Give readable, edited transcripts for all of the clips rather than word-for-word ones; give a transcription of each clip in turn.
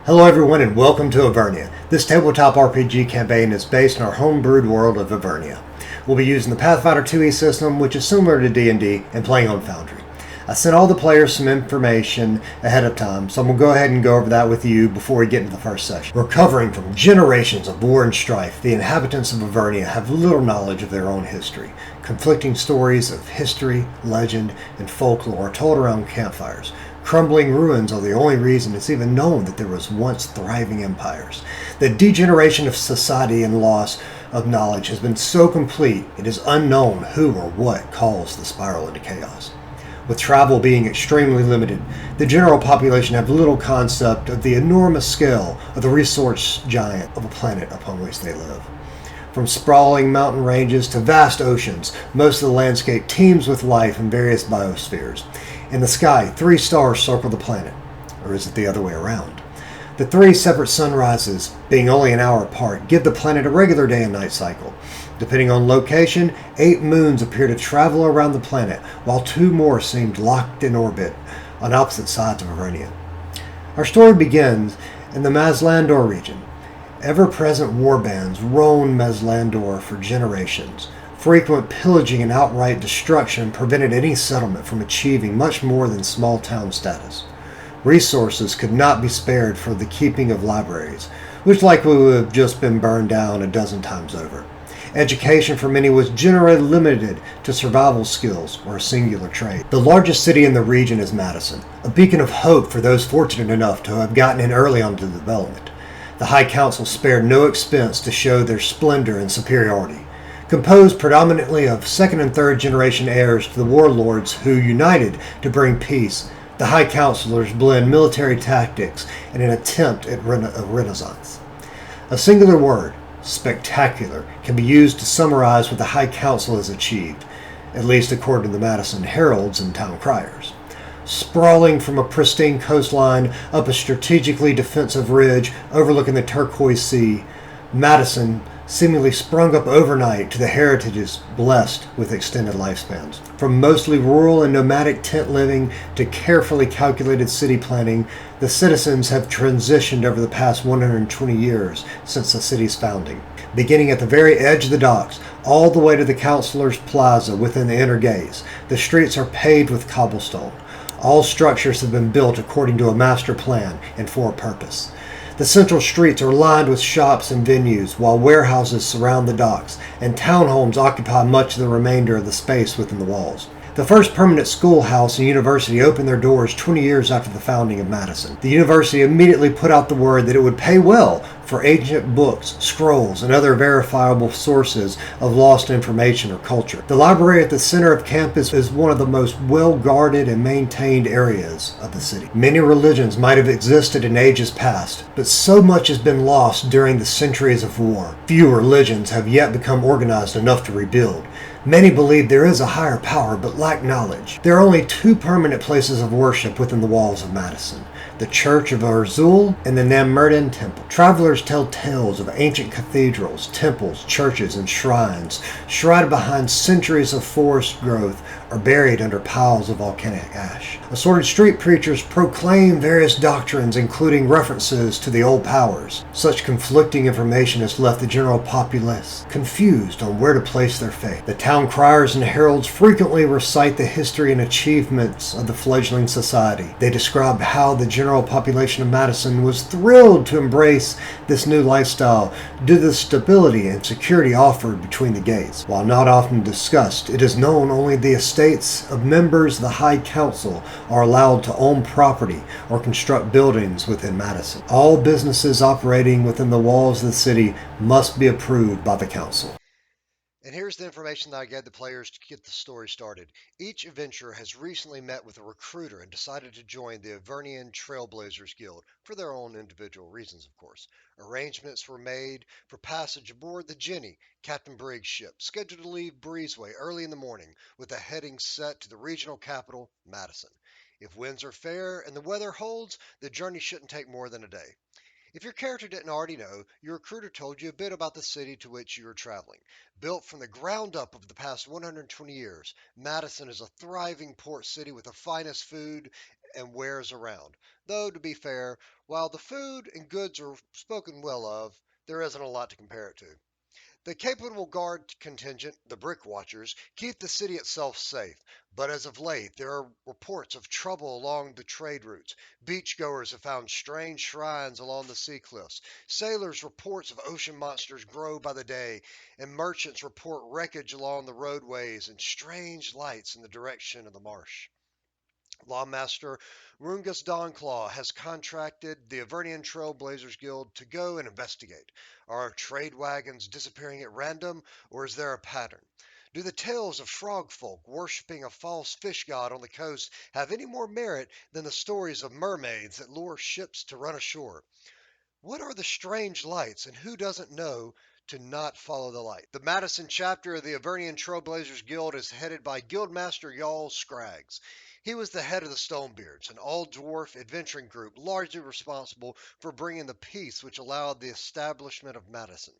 Hello everyone and welcome to Avernia. This tabletop RPG campaign is based in our homebrewed world of Avernia. We'll be using the Pathfinder 2e system, which is similar to D&D, and playing on Foundry. I sent all the players some information ahead of time, so I'm going to go ahead and go over that with you before we get into the first session. Recovering from generations of war and strife, the inhabitants of Avernia have little knowledge of their own history. Conflicting stories of history, legend, and folklore are told around campfires. Crumbling ruins are the only reason it's even known that there was once thriving empires. The degeneration of society and loss of knowledge has been so complete it is unknown who or what caused the spiral into chaos. With travel being extremely limited, the general population have little concept of the enormous scale of the resource giant of a planet upon which they live. From sprawling mountain ranges to vast oceans, most of the landscape teems with life in various biospheres. In the sky, 3 stars circle the planet. Or is it the other way around? The 3 separate sunrises, being only an hour apart, give the planet a regular day and night cycle. Depending on location, 8 moons appear to travel around the planet, while 2 more seemed locked in orbit on opposite sides of Avernia. Our story begins in the Mazlandor region. Ever-present warbands roamed Mazlandor for generations. Frequent pillaging and outright destruction prevented any settlement from achieving much more than small town status. Resources could not be spared for the keeping of libraries, which likely would have just been burned down a dozen times over. Education for many was generally limited to survival skills or a singular trade. The largest city in the region is Madison, a beacon of hope for those fortunate enough to have gotten in early onto the development. The High Council spared no expense to show their splendor and superiority. Composed predominantly of second and third generation heirs to the warlords who united to bring peace, the High Councilors blend military tactics in an attempt at a renaissance. A singular word, spectacular, can be used to summarize what the High Council has achieved, at least according to the Madison Heralds and town criers. Sprawling from a pristine coastline up a strategically defensive ridge overlooking the turquoise sea, Madison seemingly sprung up overnight to the heritages blessed with extended lifespans. From mostly rural and nomadic tent living to carefully calculated city planning, the citizens have transitioned over the past 120 years since the city's founding. Beginning at the very edge of the docks, all the way to the Councilor's Plaza within the inner gates, the streets are paved with cobblestone. All structures have been built according to a master plan and for a purpose. The central streets are lined with shops and venues, while warehouses surround the docks, and townhomes occupy much of the remainder of the space within the walls. The first permanent schoolhouse and university opened their doors 20 years after the founding of Madison. The university immediately put out the word that it would pay well for ancient books, scrolls, and other verifiable sources of lost information or culture. The library at the center of campus is one of the most well-guarded and maintained areas of the city. Many religions might have existed in ages past, but so much has been lost during the centuries of war. Few religions have yet become organized enough to rebuild. Many believe there is a higher power but lack knowledge. There are only 2 permanent places of worship within the walls of Madison: the Church of Urzul and the Nammerden Temple. Travelers tell tales of ancient cathedrals, temples, churches, and shrines shrouded behind centuries of forest growth or buried under piles of volcanic ash. Assorted street preachers proclaim various doctrines, including references to the old powers. Such conflicting information has left the general populace confused on where to place their faith. The town criers and heralds frequently recite the history and achievements of the fledgling society. They describe how the general population of Madison was thrilled to embrace this new lifestyle due to the stability and security offered between the gates. While not often discussed, it is known only the estates of members of the High Council are allowed to own property or construct buildings within Madison. All businesses operating within the walls of the city must be approved by the council. And here's the information that I gave the players to get the story started. Each adventurer has recently met with a recruiter and decided to join the Avernian Trailblazers Guild, for their own individual reasons, of course. Arrangements were made for passage aboard the Jenny, Captain Briggs' ship, scheduled to leave Breezeway early in the morning, with a heading set to the regional capital, Madison. If winds are fair and the weather holds, the journey shouldn't take more than a day. If your character didn't already know, your recruiter told you a bit about the city to which you are traveling. Built from the ground up over the past 120 years, Madison is a thriving port city with the finest food and wears around. Though, to be fair, while the food and goods are spoken well of, there isn't a lot to compare it to. The capable guard contingent, the Brick Watchers, keep the city itself safe, but as of late there are reports of trouble along the trade routes. Beachgoers have found strange shrines along the sea cliffs. Sailors' reports of ocean monsters grow by the day, and merchants report wreckage along the roadways and strange lights in the direction of the marsh. Lawmaster Rungus Dawnclaw has contracted the Avernian Trailblazers Guild to go and investigate. Are trade wagons disappearing at random, or is there a pattern? Do the tales of frog folk worshipping a false fish god on the coast have any more merit than the stories of mermaids that lure ships to run ashore? What are the strange lights, and who doesn't know to not follow the light? The Madison chapter of the Avernian Trailblazers Guild is headed by Guildmaster Jarl Scraggs. He was the head of the Stonebeards, an all-dwarf adventuring group largely responsible for bringing the peace which allowed the establishment of Madison.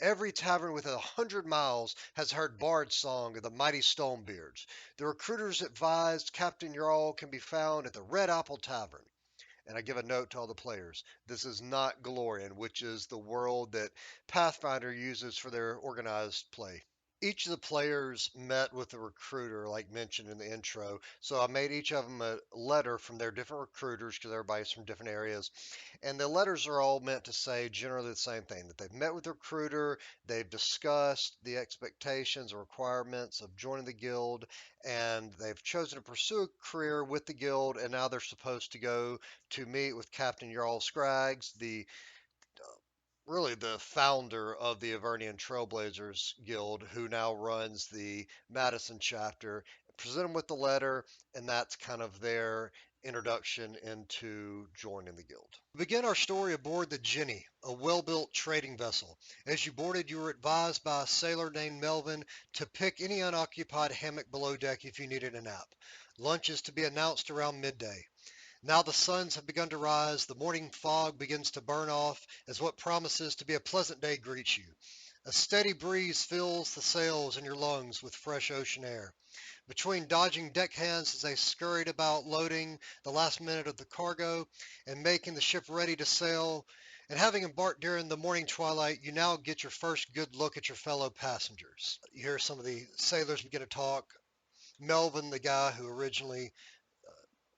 Every tavern within 100 miles has heard Bard's song of the mighty Stonebeards. The recruiters advised Captain Jarl can be found at the Red Apple Tavern. And I give a note to all the players. This is not Galorian, which is the world that Pathfinder uses for their organized play. Each of the players met with the recruiter, like mentioned in the intro. So I made each of them a letter from their different recruiters because everybody's from different areas. And the letters are all meant to say generally the same thing, that they've met with the recruiter, they've discussed the expectations and requirements of joining the guild, and they've chosen to pursue a career with the guild, and now they're supposed to go to meet with Captain Jarl Scraggs, the really the founder of the Avernian Trailblazers Guild, who now runs the Madison chapter. Present them with the letter, and that's kind of their introduction into joining the guild. We begin our story aboard the Jenny, a well-built trading vessel. As you boarded, you were advised by a sailor named Melvin to pick any unoccupied hammock below deck if you needed a nap. Lunch is to be announced around midday. Now the suns have begun to rise, the morning fog begins to burn off as what promises to be a pleasant day greets you. A steady breeze fills the sails in your lungs with fresh ocean air. Between dodging deckhands as they scurried about loading the last minute of the cargo and making the ship ready to sail, and having embarked during the morning twilight, you now get your first good look at your fellow passengers. You hear some of the sailors begin to talk. Melvin, the guy who originally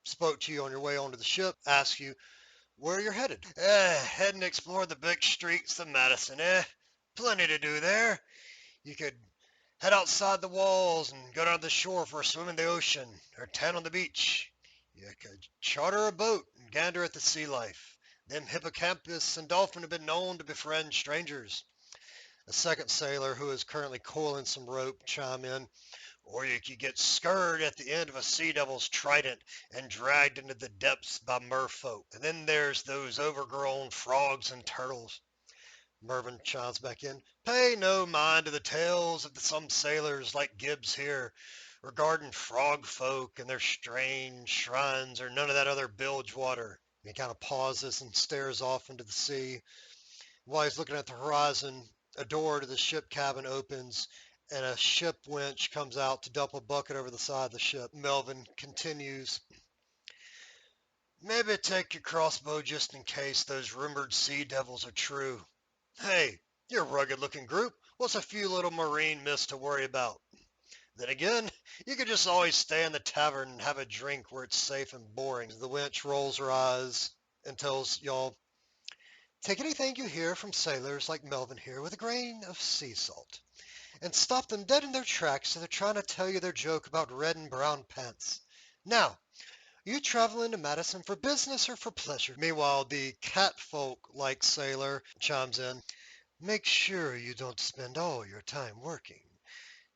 spoke to you on your way onto the ship, asks you where you're headed. Heading to explore the big streets of Madison, eh? Plenty to do there. You could head outside the walls and go down to the shore for a swim in the ocean, or tan on the beach. You could charter a boat and gander at the sea life. Them hippocampus and dolphin have been known to befriend strangers. A second sailor, who is currently coiling some rope, chime in. Or you could get scared at the end of a sea devil's trident and dragged into the depths by merfolk. And then there's those overgrown frogs and turtles. Mervyn chimes back in. Pay no mind to the tales of some sailors like Gibbs here regarding frog folk and their strange shrines or none of that other bilge water. He kind of pauses and stares off into the sea. While he's looking at the horizon, a door to the ship cabin opens and a ship winch comes out to dump a bucket over the side of the ship. Melvin continues, maybe take your crossbow just in case those rumored sea devils are true. Hey, you're a rugged-looking group. What's a few little marine myths to worry about? Then again, you could just always stay in the tavern and have a drink where it's safe and boring. The winch rolls her eyes and tells y'all, take anything you hear from sailors like Melvin here with a grain of sea salt, and stop them dead in their tracks so they're trying to tell you their joke about red and brown pants. Now, are you traveling to Madison for business or for pleasure? Meanwhile, the catfolk-like sailor chimes in. Make sure you don't spend all your time working.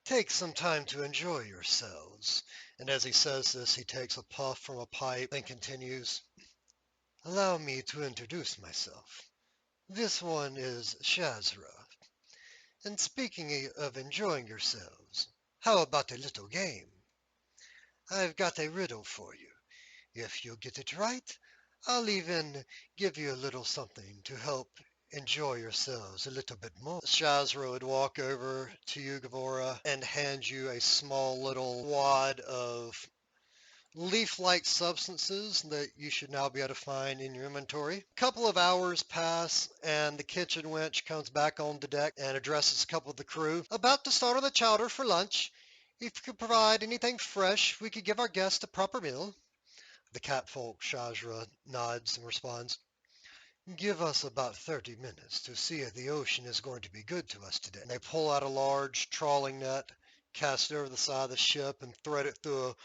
Take some time to enjoy yourselves. And as he says this, he takes a puff from a pipe and continues. Allow me to introduce myself. This one is Shazra. And speaking of enjoying yourselves, how about a little game? I've got a riddle for you. If you get it right, I'll even give you a little something to help enjoy yourselves a little bit more. Shazra would walk over to you, Gavora, and hand you a small little wad of leaf-like substances that you should now be able to find in your inventory. A couple of hours pass and the kitchen wench comes back on the deck and addresses a couple of the crew. About to start on the chowder for lunch. If you could provide anything fresh, we could give our guests a proper meal. The catfolk Shazra nods and responds, "Give us about 30 minutes to see if the ocean is going to be good to us today." And they pull out a large trawling net, cast it over the side of the ship, and thread it through a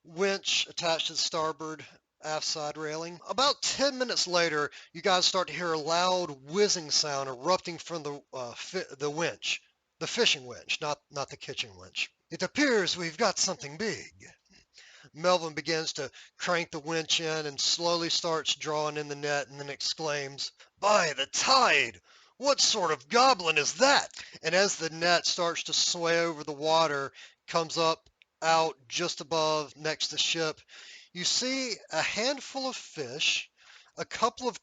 winch attached to the starboard aft side railing. About 10 minutes later, you guys start to hear a loud whizzing sound erupting from the winch, the fishing winch, not the kitchen winch. "It appears we've got something big." Melvin begins to crank the winch in and slowly starts drawing in the net and then exclaims, "By the tide! What sort of goblin is that?" And as the net starts to sway over the water, comes up out just above next to the ship, you see a handful of fish, a couple of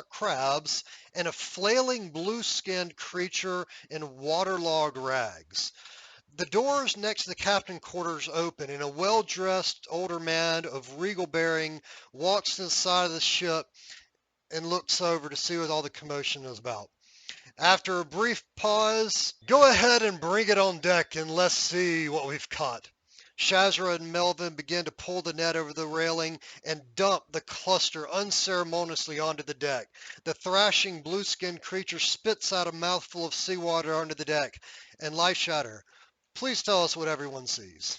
crabs, and a flailing blue-skinned creature in waterlogged rags. The doors next to the captain quarters open, and a well-dressed older man of regal bearing walks to the side of the ship and looks over to see what all the commotion is about. After a brief pause, "Go ahead and bring it on deck and let's see what we've caught." Shazra and Melvin begin to pull the net over the railing and dump the cluster unceremoniously onto the deck. The thrashing blue-skinned creature spits out a mouthful of seawater onto the deck. And Life Shatter, please tell us what everyone sees.